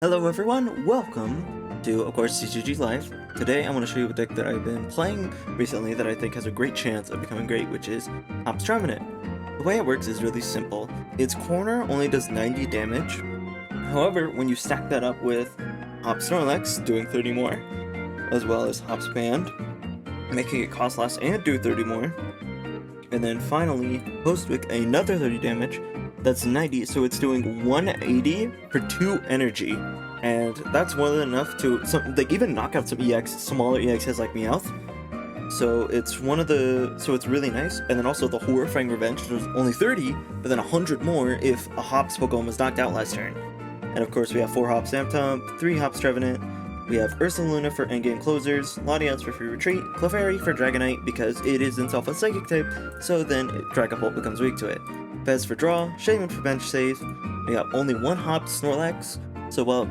Hello everyone, welcome to, of course, CGG Live. Today I want to show you a deck that I've been playing recently that I think has a great chance of becoming great, which is Trevenant. The way it works is really simple. Its corner only does 90 damage. However, when you stack that up with Hop Snorlax doing 30 more, as well as Hop's Band, making it cost less and do 30 more, and then finally Postwick another 30 damage, that's 90, so it's doing 180 for 2 energy, and that's more than enough to they even knock out some smaller EXs like Meowth. So it's it's really nice. And then also the Horrifying Revenge, there's only 30, but then 100 more if a Hops Pokemon was knocked out last turn. And of course we have 4 Hops Zamtump, 3 Hops Trevenant, we have Ursaluna for endgame closers, Latias for free retreat, Clefairy for Dragonite because it is itself a Psychic type, so then Dragapult becomes weak to it. Fez for draw, Shaman for bench save. We got only 1 Hop Snorlax, so while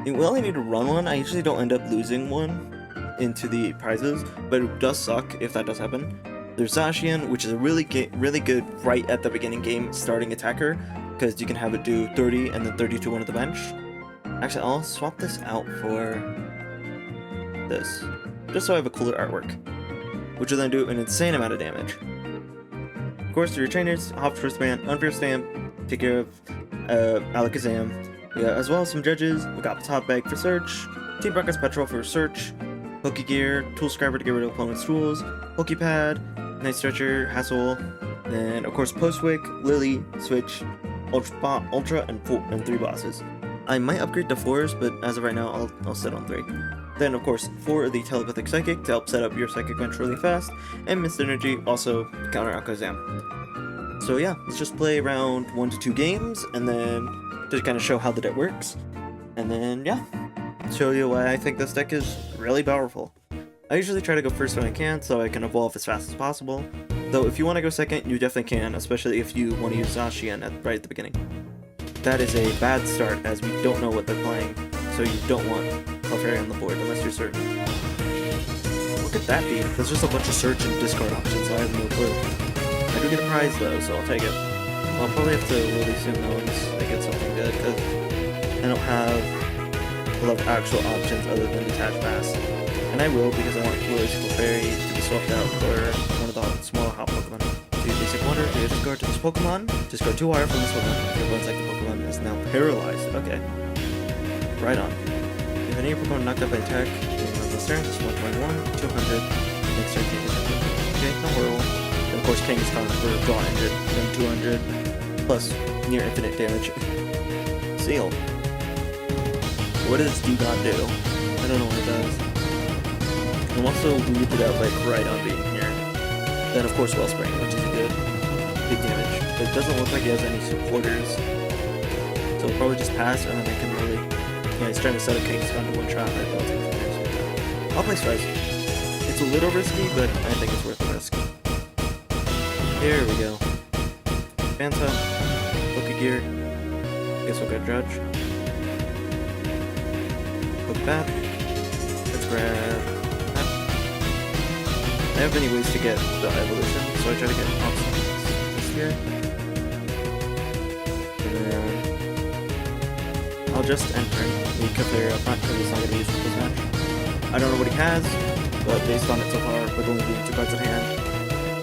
we only need to run one, I usually don't end up losing one into the prizes, but it does suck if that does happen. There's Zacian, which is a really good right at the beginning game starting attacker, because you can have it do 30 and then 30 to one at the bench. Actually, I'll swap this out for this, just so I have a cooler artwork, which will then do an insane amount of damage. Of course, your trainers, Hop's First Band, Unfair Stamp, take care of Alakazam, as well as some judges. We got Top Bag for search, Team Rocket's Petrol for search, Pokegear, Tool Scriber to get rid of opponent's tools, Pokepad, Night Stretcher, Hassle, and of course Postwick, Lily, Switch, Ultra, and 3 bosses. I might upgrade to 4s, but as of right now, I'll set on 3. Then, of course, 4 of the Telepathic Psychic to help set up your Psychic bench really fast, and Mist Energy also counter Alakazam. So yeah, let's just play around 1 to 2 games, and then to kind of show how the deck works. And then, yeah, show you why I think this deck is really powerful. I usually try to go first when I can, so I can evolve as fast as possible. Though if you want to go second, you definitely can, especially if you want to use Zacian right at the beginning. That is a bad start, as we don't know what they're playing, so you don't want Clefairy on the board unless you're certain. What could that be? There's just a bunch of search and discard options, so I have no clue. I do get a prize though, so I'll take it. Well, I'll probably have to really soon though once I get something good, because I don't have a lot of actual options other than Detach Pass. And I will, because I want Lily's Clefairy to be swapped out for one of the smaller Hop Pokemon. Do Basic Wonder, do discard to this Pokemon, discard 2 wire from this Pokemon. Your one second Pokemon is now paralyzed. Okay. Right on. If any Pokemon knocked out by attack, during this turn, it's 121, 200, next turn, 200. Okay, no whirl. And of course, Kangaskhan for draw engine, then 200, plus near infinite damage. Seal. What does D-God do? I don't know what it does. I'm also weirded out like right on being here. Then of course Wellspring, which is a big damage. But it doesn't look like he has any supporters. So we'll probably just pass, and then I can really... Yeah, he's trying to set a Kangaskhan to one shot, and I don't think it's I'll play Strike. It's a little risky, but I think it's worth the risk. Here we go. Fanta, Pokegear. Guess we'll get Judge. Pokepad. Let's grab... I have many ways to get the evolution, so I try to get this here. And then I'll just enter the Clefairy up front because it's not going to be used in this match. I don't know what he has, but based on it so far, with only being 2 cards at hand,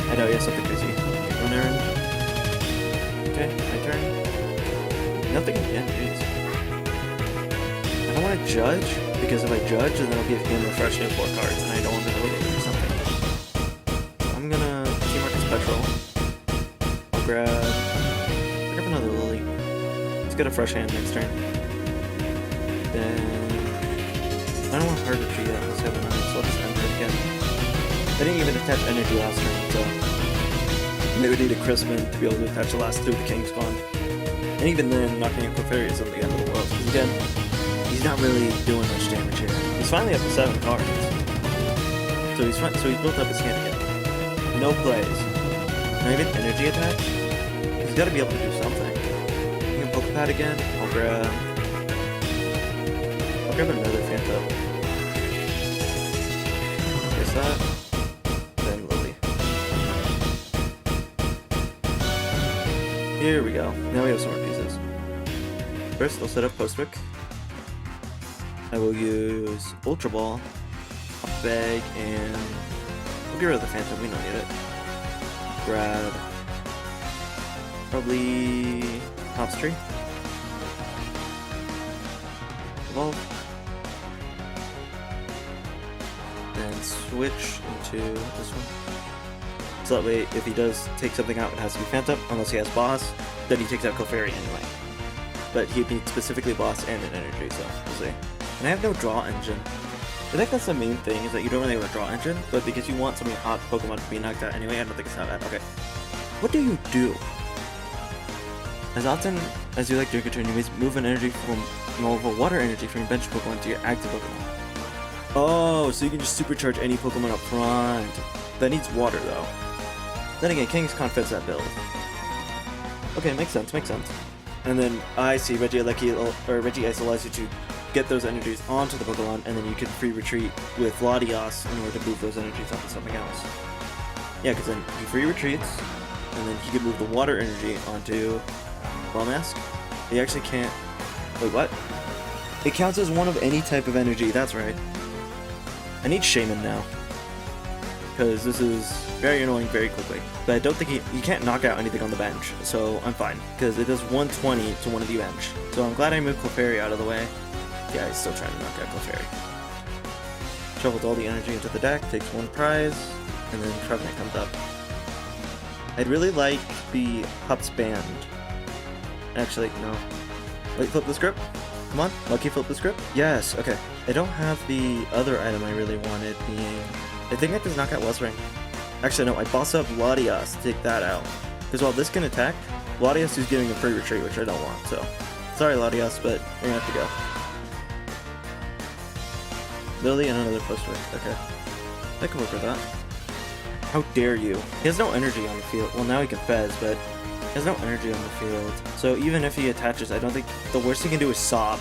I doubt he has something crazy. Okay, one errand. Okay, my turn. Nothing again, jeez. I don't want to judge, because if I judge, then I'll give him a fresh new 4 cards, and I don't want to go or something. I'm gonna Team Rocket's Petrol. I'll grab another Lily. Let's get a fresh hand next turn. Then I don't want Hard Retreat yet. Let's have a 9, so I'll just enter it again. I didn't even attach energy last turn, so they would need a Crispin to be able to attach the last 2 to Kangaskhan. And even then, knocking a Clefairy isn't the end of the world, because again, he's not really doing much damage here. He's finally up to 7 cards. So he's built up his hand again. No plays. Not even energy attack? He's gotta be able to do something. You can Pokepad again. I'll grab another Phantom. Guess that. Then Lily. Here we go. Now we have some more pieces. First, I'll set up Postwick. I will use Ultra Ball, Hop Bag, and we'll get rid of the Phantom, we don't need it. Grab probably Hops Tree. Evolve. Then switch into this one. So that way, if he does take something out, it has to be Phantom, unless he has Boss, then he takes out Clefairy anyway. But he needs specifically Boss and an Energy, so we'll see. And I have no Draw Engine. I think that's the main thing, is that you don't really have a Draw Engine, but because you want something hot Pokemon to be knocked out anyway, I don't think it's that bad. Okay. What do you do? As often as you like during a turn, you may move an energy from water energy from your bench Pokemon to your active Pokemon. Oh, so you can just supercharge any Pokemon up front. That needs water though. Then again, King's Con fits that build. Okay, makes sense, makes sense. And then I see Reggie Ice allows you to get those energies onto the Pokemon, and then you can free retreat with Latias in order to move those energies onto something else. Yeah, because then he free retreats, and then he can move the water energy onto Mask. He actually can't. Wait, what? It counts as one of any type of energy, that's right. I need Shaman now, because this is very annoying very quickly. But I don't think he can't knock out anything on the bench, so I'm fine, because it does 120 to one of the bench. So I'm glad I moved Clefairy out of the way. Yeah, he's still trying to knock out Clefairy. Shovels all the energy into the deck, takes one prize, and then Trevenant comes up. I'd really like the Hup's Band. Actually, no. Wait, flip the script? Come on, Lucky, flip the script? Yes, okay. I don't have the other item I really wanted being... I think I just knock out Wellspring. Actually, no, I boss up Latias to take that out. Because while this can attack, Latias is getting a free retreat, which I don't want, so... Sorry, Latias, but you're gonna have to go. Lily and another post-work, okay. I can work with that. How dare you? He has no energy on the field. Well, now he can Fez, but he has no energy on the field. So even if he attaches, I don't think... The worst he can do is Sob.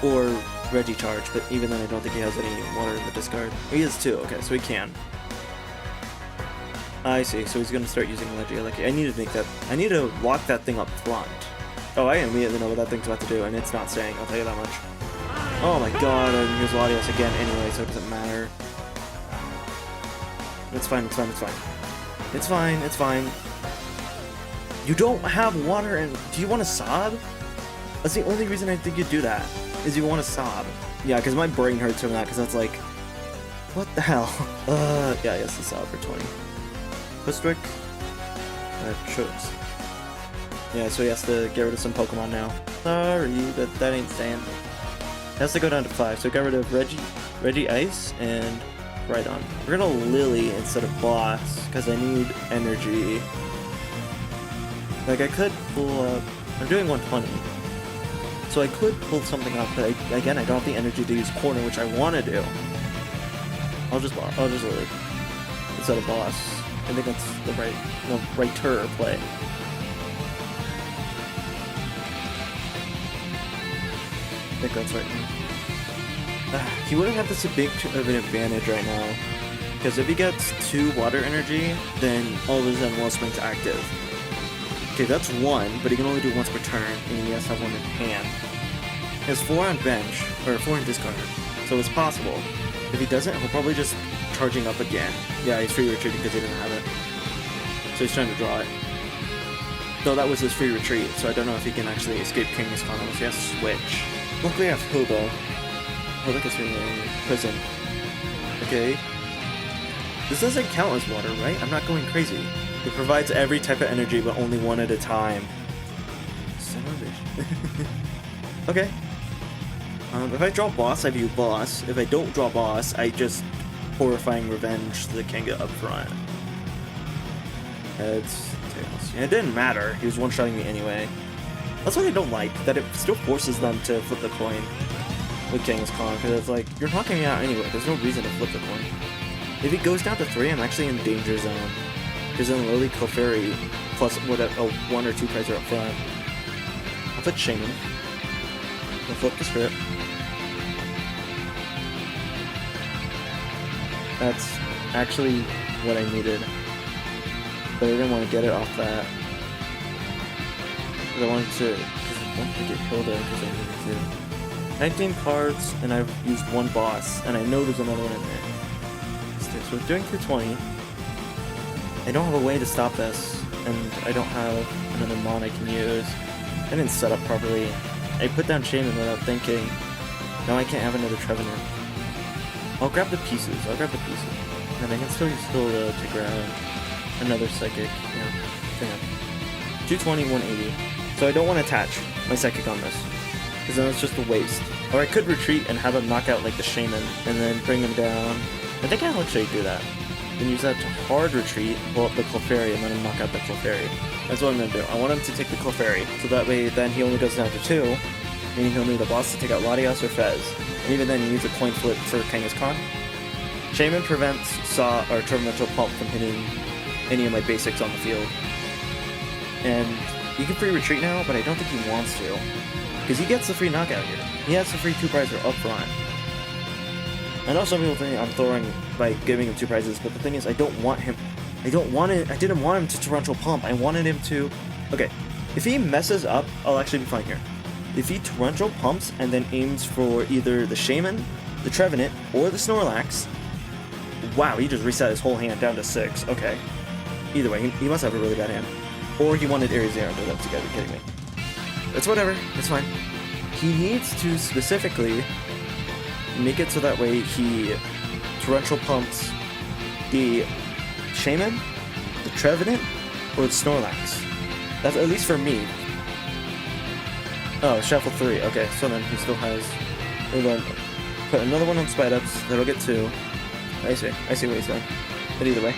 Or Regicharge, but even then I don't think he has any water in the discard. He has two, okay, so he can. I see, so he's gonna start using Regieleki. I need to make that... I need to lock that thing up front. Oh, I immediately know what that thing's about to do, and it's not staying, I'll tell you that much. Oh my god, and here's Latias again anyway, so it doesn't matter. It's fine, it's fine, it's fine. It's fine, it's fine. You don't have water and... Do you want to sob? That's the only reason I think you'd do that, is you want to sob. Yeah, because my brain hurts from that, because that's like... What the hell? Yeah, yes, the sob for 20. Postwick? Chokes. Yeah, so he has to get rid of some Pokemon now. Sorry, that ain't staying. It has to go down to 5, so get rid of Reggie Ice and Rhydon. We're gonna Lily instead of Boss, because I need energy. Like, I could pull up... I'm doing 120. So I could pull something up, but again, I don't have the energy to use Corner, which I want to do. I'll just Lily instead of Boss. I think that's the righter play. I think that's right. He wouldn't have this big of an advantage right now, because if he gets 2 water energy, then all of a sudden Wellspring's active. Okay, that's 1, but he can only do once per turn, and he has to have 1 in hand. He has 4 on bench, or 4 in discard, so it's possible. If he doesn't, he'll probably just charging up again. Yeah, he's free retreating because he didn't have it. So he's trying to draw it. Though that was his free retreat, so I don't know if he can actually escape King's Con unless he has to switch. Luckily I have Hobo. Hobo gets me in prison. Okay. This doesn't count as water, right? I'm not going crazy. It provides every type of energy, but only 1 at a time. Son of a bitch. Okay. If I draw Boss, I view Boss. If I don't draw Boss, I just horrifying revenge the Kanga up front. Heads, tails. Yeah, it didn't matter. He was one-shotting me anyway. That's what I don't like, that it still forces them to flip the coin with King's Con, because it's like, you're knocking me out anyway, there's no reason to flip the coin. If he goes down to 3, I'm actually in danger zone. Because then Lily Clefairy plus what a 1 or 2 prize are up front. I'll flip Shaman. I'll flip the script. That's actually what I needed. But I didn't want to get it off that. I wanted to get Hilda because I needed to. 19 cards, and I've used one boss, and I know there's another one in there. So we're doing 220. I don't have a way to stop this, and I don't have another mon I can use. I didn't set up properly. I put down Shaman without thinking. Now I can't have another Trevenant. I'll grab the pieces. And then I can still use to grab another Psychic. Yeah. 220, 180. So I don't want to attach my Psychic on this, because then it's just a waste. Or I could retreat and have him knock out like the Shaman, and then bring him down. I think I'll actually do that. Then use that to hard retreat, pull up the Clefairy, and let him knock out the Clefairy. That's what I'm going to do. I want him to take the Clefairy, so that way then he only goes down to 2, meaning he'll need a boss to take out Latias or Fez. And even then he needs a coin flip for Kangaskhan. Shaman prevents Saw or Tormental Pump from hitting any of my basics on the field. And he can free retreat now, but I don't think he wants to, because he gets the free knockout here. He has the free 2 prizes up front. I know some people think I'm throwing by giving him 2 prizes, but the thing is, I don't want him. I didn't want him to Torrential Pump. I wanted him to. Okay, if he messes up, I'll actually be fine here. If he Torrential Pumps and then aims for either the Shaman, the Trevenant, or the Snorlax, wow, he just reset his whole hand down to 6. Okay. Either way, he must have a really bad hand. Or he wanted Ares Zero, but that's, you gotta be kidding me. It's whatever, it's fine. He needs to specifically make it so that way he Torrential Pumps the Shaman, the Trevenant, or the Snorlax. That's at least for me. Oh, Shuffle 3. Okay, so then he still has... We're going to put another one on Spite Ups. That'll get 2. I see what he's doing. But either way,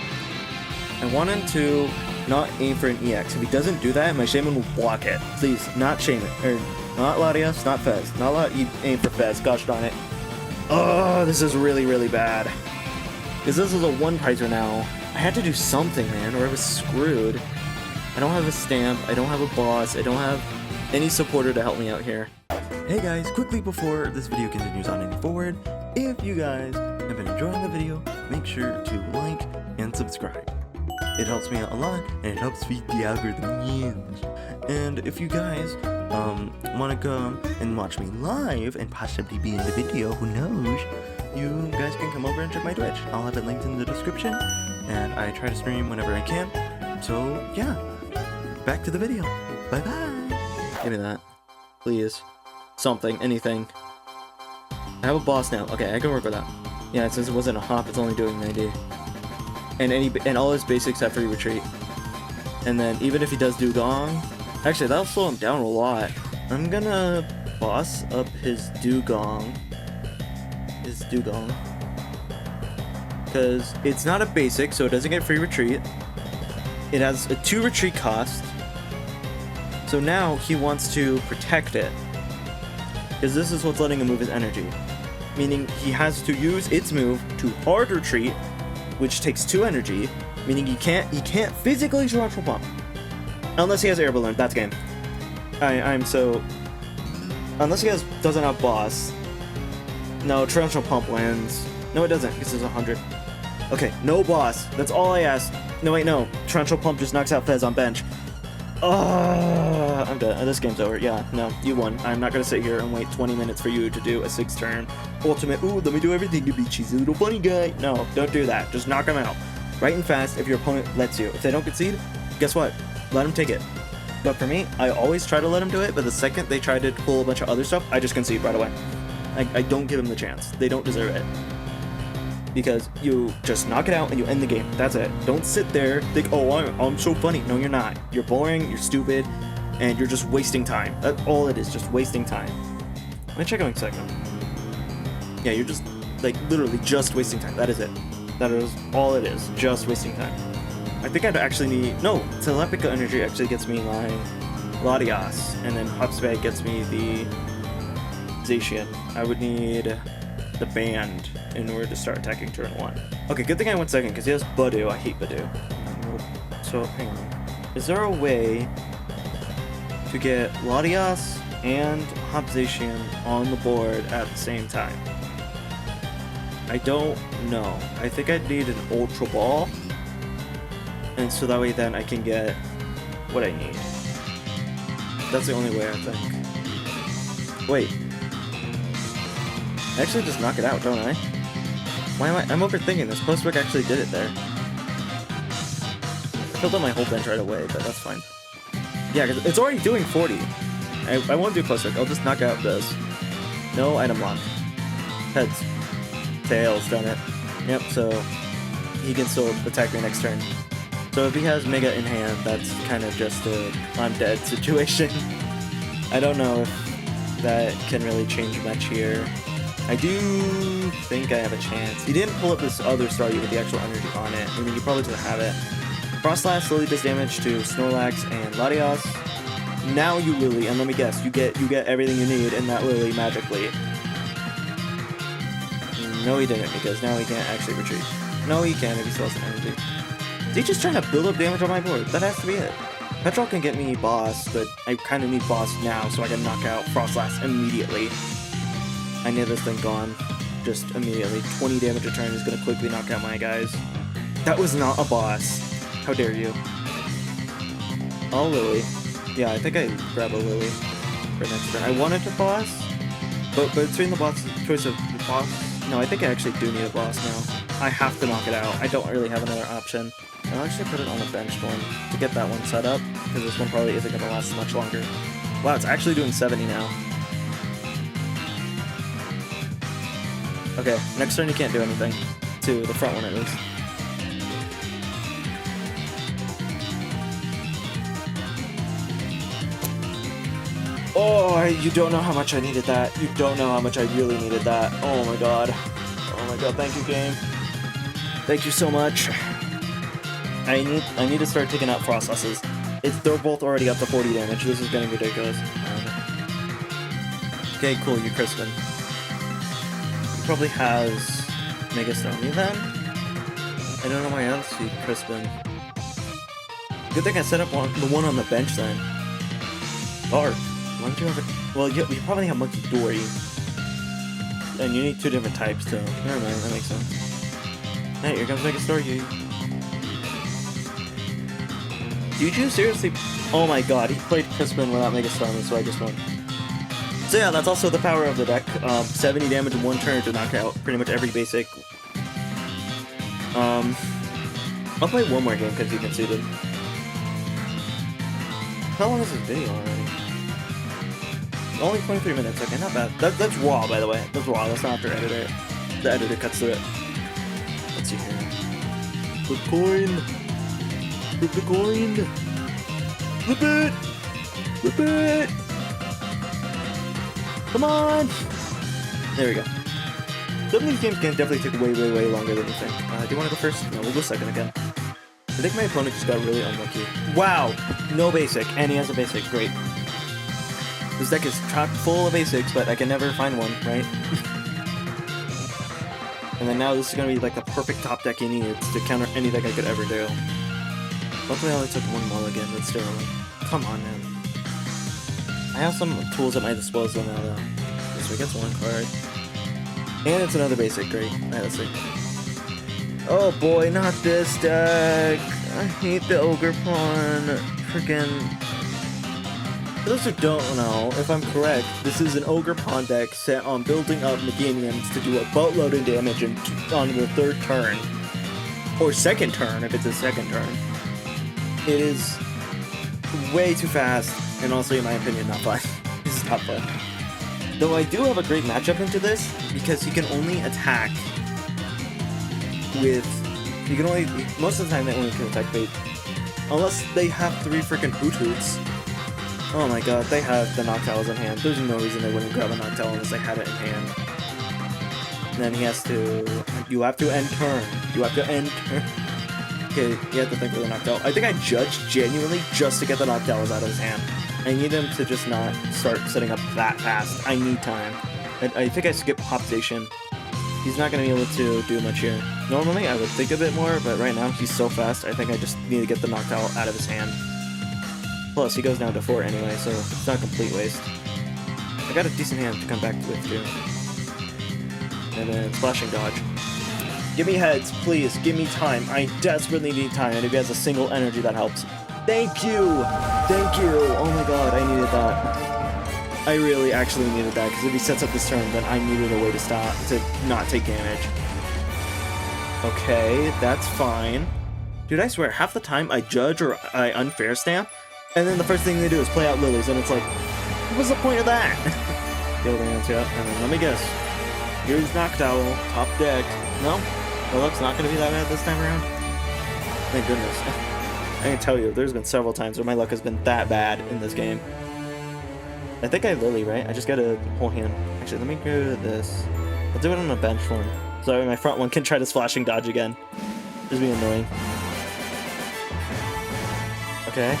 I want him to not aim for an EX. If he doesn't do that, my Shaman will block it. Please, not Shaman. Or, not Latias, not Fez. Not aim for Fez. Gosh darn it. Oh, this is really, really bad. Because this is a 1 prizer now. I had to do something, man, or I was screwed. I don't have a stamp. I don't have a boss. I don't have any supporter to help me out here. Hey guys, quickly before this video continues on any forward, if you guys have been enjoying the video, make sure to like and subscribe. It helps me out a lot, and it helps feed the algorithm. And if you guys want to come and watch me live and possibly be in the video, who knows, you guys can come over and check my Twitch. I'll have it linked in the description, and I try to stream whenever I can. So yeah, back to the video. Bye bye. Give me that, please. Something, anything. I have a boss now. Okay, I can work with that. Yeah, since it wasn't a hop, it's only doing 90. And all his basics have free retreat. And then even if he does Dugong, actually that'll slow him down a lot. I'm gonna boss up his Dugong. Because it's not a basic, so it doesn't get free retreat. It has a 2 retreat cost. So now he wants to protect it. Because this is what's letting him move his energy. Meaning he has to use its move to hard retreat, which takes 2 energy, meaning he can't physically Torrential Pump. Unless he has Air Balloon, that's game. Unless he doesn't have boss. No, Torrential Pump lands. No, it doesn't, because it's 100. Okay, no boss. That's all I asked. No, wait, no. Torrential Pump just knocks out Fez on bench. I'm done. This game's over. Yeah, no, you won. I'm not gonna sit here and wait 20 minutes for you to do a 6-turn ultimate. Ooh, let me do everything to be cheesy little bunny guy. No, don't do that. Just knock him out. Right and fast if your opponent lets you. If they don't concede, guess what? Let him take it. But for me, I always try to let him do it, but the second they try to pull a bunch of other stuff, I just concede right away. I don't give them the chance. They don't deserve it. Because you just knock it out and you end the game. That's it. Don't sit there, think, oh, I'm so funny. No, you're not. You're boring, you're stupid, and you're just wasting time. That's all it is, just wasting time. My checkout segment. Yeah, you're just, like, literally just wasting time. That is it. That is all it is. Just wasting time. I think I'd actually need... No, Telepathic Energy actually gets me my Latias, and then Hubspad gets me the Zacian. I would need the Band in order to start attacking turn 1. Okay, good thing I went second, because he has Budu. I hate Budu. So, hang on. Is there a way to get Latias and Hobzacian on the board at the same time? I don't know. I think I'd need an Ultra Ball, and so that way then I can get what I need. That's the only way, I think. Wait. I actually just knock it out, don't I? Why am I'm overthinking this. Post-work actually did it there. I filled up my whole bench right away, but that's fine. Yeah, because it's already doing 40. I won't do post-work. I'll just knock out this. No item lock. Heads. Tails, done it. Yep, so he can still attack me next turn. So if he has Mega in hand, that's kind of just a I'm dead situation. I don't know if that can really change much here. I do think I have a chance. He didn't pull up this other Staryu with the actual energy on it. I mean, he probably doesn't have it. Frost Slash slowly does damage to Snorlax and Latios. Now you Lily, and let me guess, you get everything you need in that Lily magically. No, he didn't, because now he can't actually retreat. No, he can if he still has some energy. Is he just trying to build up damage on my board? That has to be it. Petrol can get me boss, but I kind of need boss now so I can knock out Frost Slash immediately. I need this thing gone. Just immediately. 20 damage a turn is going to quickly knock out my guys. That was not a boss. How dare you? Oh, Lily. Yeah, I think I grab a Lily for next turn. I wanted to boss, but between the choice of the boss... No, I think I actually do need a boss now. I have to knock it out. I don't really have another option. I'll actually put it on the bench one to get that one set up, because this one probably isn't going to last much longer. Wow, it's actually doing 70 now. Okay, next turn you can't do anything. To the front one at least. Oh, you don't know how much I needed that. You don't know how much I really needed that. Oh my god. Oh my god, thank you, game. Thank you so much. I need to start taking out Frost Slashes. They're both already up to 40 damage. This is getting ridiculous. Okay, cool, you're Crispin. He probably has Mega Stony then? I don't know why else you Crispin. Good thing I set up the one on the bench then. Bark. Why don't you have it? Well, you probably have Monkey Dory. And you need two different types too. Never mind, that makes sense. Hey, here comes Mega Staryu. Did you seriously? Oh my god, he played Crispin without Mega Starmie, so I just won. So yeah, that's also the power of the deck. 70 damage in one turn to knock out pretty much every basic. I'll play one more game because you conceded. How long is this video already? Only 23 minutes, okay, not bad. That's raw, by the way. That's raw, that's not after editor. The editor cuts through it. Let's see here. Flip coin! Flip the coin! Flip it! Flip it! Come on! There we go. Some of these games can definitely take way longer than you think. Do you want to go first? No, we'll go second again. I think my opponent just got really unlucky. Wow! No basic, and he has a basic. Great. This deck is chock full of basics, but I can never find one, right? And then now this is going to be like the perfect top deck he needs to counter anything I could ever do. Luckily I only took one mulligan, but still, come on, man. I have some tools at my disposal now, though. So he gets one card. And it's another basic, great. Alright, let's see. Oh boy, not this deck! I hate the Ogre Pawn. Freaking... For those who don't know, if I'm correct, this is an Ogre Pawn deck set on building up Meganiums to do a boatload of damage on the third turn. Or second turn, if it's a second turn. It is way too fast, and also, in my opinion, not fun. This is not fun. Though I do have a great matchup into this, because he can only attack with... You can only... Most of the time, they only can attack bait. Unless they have 3 freaking Hoots. Oh my god, they have the Noctowls in hand. There's no reason they wouldn't grab a Noctowl unless they had it in hand. And then he has to... You have to end turn. You have to end turn. Okay, you have to think of the Noctowl. I think I judged genuinely just to get the Noctowls out of his hand. I need him to just not start setting up that fast. I need time. I think I skipped Hop Station. He's not going to be able to do much here. Normally, I would think a bit more, but right now, he's so fast, I think I just need to get the Noctowl out of his hand. Plus, he goes down to 4 anyway, so it's not a complete waste. I got a decent hand to come back with, too. And then Splashing Dodge. Give me heads, please. Give me time. I desperately need time, and if he has a single energy, that helps. Thank you! Thank you! Oh my god, I needed that. I really actually needed that, because if he sets up this turn, then I needed a way to stop, to not take damage. Okay, that's fine. Dude, I swear, half the time I judge or I unfair stamp, and then the first thing they do is play out lilies, and it's like, what's the point of that? Field Dance, yeah. And then let me guess. Here's Noctowl, top deck. No? My luck's not going to be that bad this time around? Thank goodness. I can tell you, there's been several times where my luck has been that bad in this game. I think I have Lily, right? I just got a whole hand. Actually, let me go to this. I'll do it on a bench one. So that way my front one can try to splashing dodge again. Just be annoying. Okay.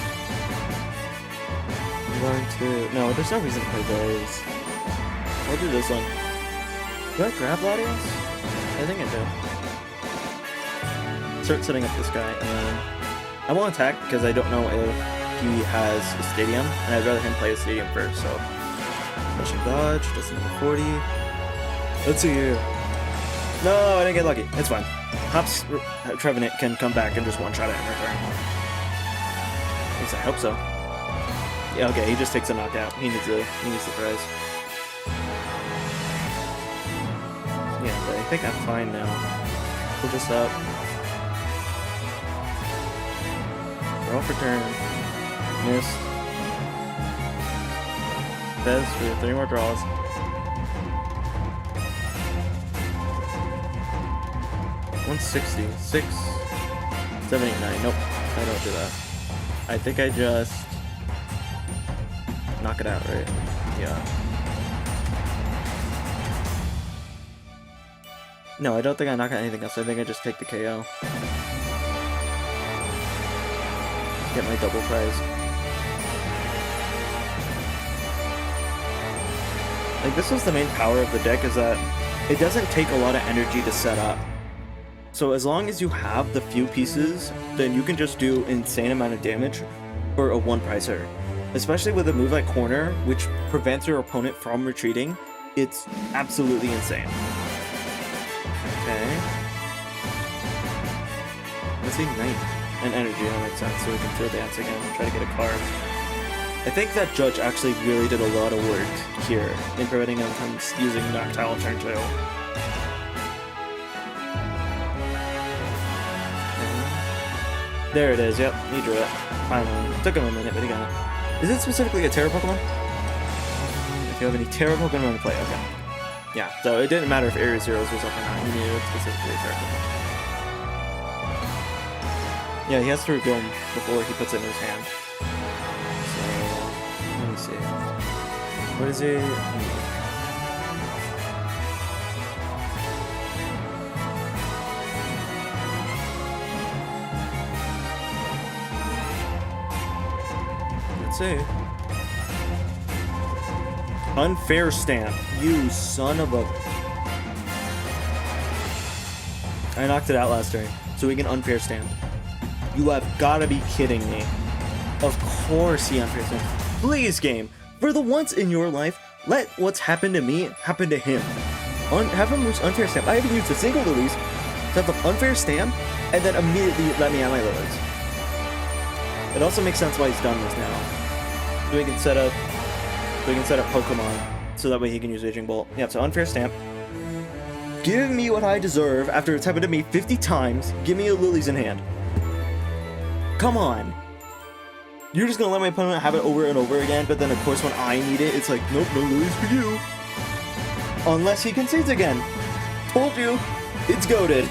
I'm going to... No, there's no reason to play those. I'll do this one. Do I grab Latios? I think I do. Start setting up this guy, and then... I won't attack because I don't know if he has a stadium, and I'd rather him play a stadium first, so... Flashing dodge, doesn't have 40. Let's see here. No, I didn't get lucky. It's fine. Hops Trevenant can come back and just one-shot it in return. At least I hope so. Yeah, okay, he just takes a knockout. He needs the prize. Yeah, but I think I'm fine now. Pull this up. Draw for turn. Missed. Fez for 3 more draws. $160. 6, 7, 8, 9. Nope, I don't do that. I think I just knock it out, right? Yeah. No, I don't think I knock out anything else. I think I just take the KO. Get my double prize. Like, this was the main power of the deck, is that it doesn't take a lot of energy to set up. So as long as you have the few pieces, then you can just do insane amount of damage for a one pricer. Especially with a move like Corner, which prevents your opponent from retreating, it's absolutely insane. Okay. Let's Ignite and Energy, that makes sense, so we can Field Dance again and try to get a card. I think that Judge actually really did a lot of work here in preventing him from using Noctowl turn 2. There it is, yep, he drew it. Finally. It took him a minute, but he got it. Is it specifically a Terra Pokemon? If you have any Terra Pokemon to play, okay. Yeah, so it didn't matter if Area Zeros was up or not, you needed specifically a Terra Pokemon. Yeah, he has to reveal him before he puts it in his hand. So, let me see. What is it? Let's see. Unfair Stamp. You son of a... I knocked it out last turn, so we can Unfair Stamp. You have gotta be kidding me. Of course he Unfair Stamp. Please, game, for the once in your life, let what's happened to me happen to him. Have him use Unfair Stamp. I haven't used a single release to have the Unfair Stamp, and then immediately let me out my lilies. It also makes sense why he's done this now. So we can set up Pokemon, so that way he can use Raging Bolt. Yep, so Unfair Stamp. Give me what I deserve after it's happened to me 50 times. Give me a lilies in hand. Come on. You're just gonna let my opponent have it over and over again, but then of course when I need it, it's like, nope, no lilies for you. Unless he concedes again. Told you, it's goated.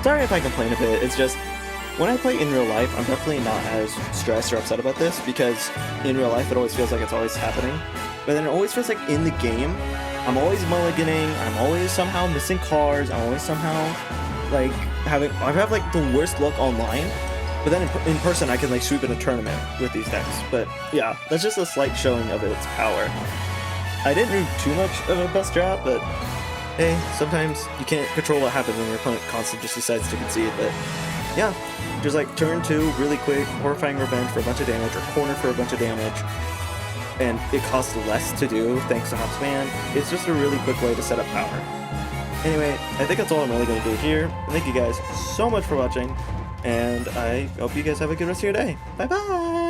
Sorry if I complain a bit, it's just, when I play in real life, I'm definitely not as stressed or upset about this, because in real life it always feels like it's always happening. But then it always feels like in the game, I'm always mulliganing, I'm always somehow missing cards, I'm always somehow, like, I have like the worst luck online, but then in person I can like sweep in a tournament with these decks. But yeah, that's just a slight showing of its power. I didn't do too much of a best job, but hey, sometimes you can't control what happens when your opponent constantly just decides to concede, but yeah. Just like turn 2, really quick, Horrifying Revenge for a bunch of damage, or Corner for a bunch of damage, and it costs less to do thanks to Hop's Band. It's just a really quick way to set up power. Anyway, I think that's all I'm really going to do here. Thank you guys so much for watching, and I hope you guys have a good rest of your day. Bye bye!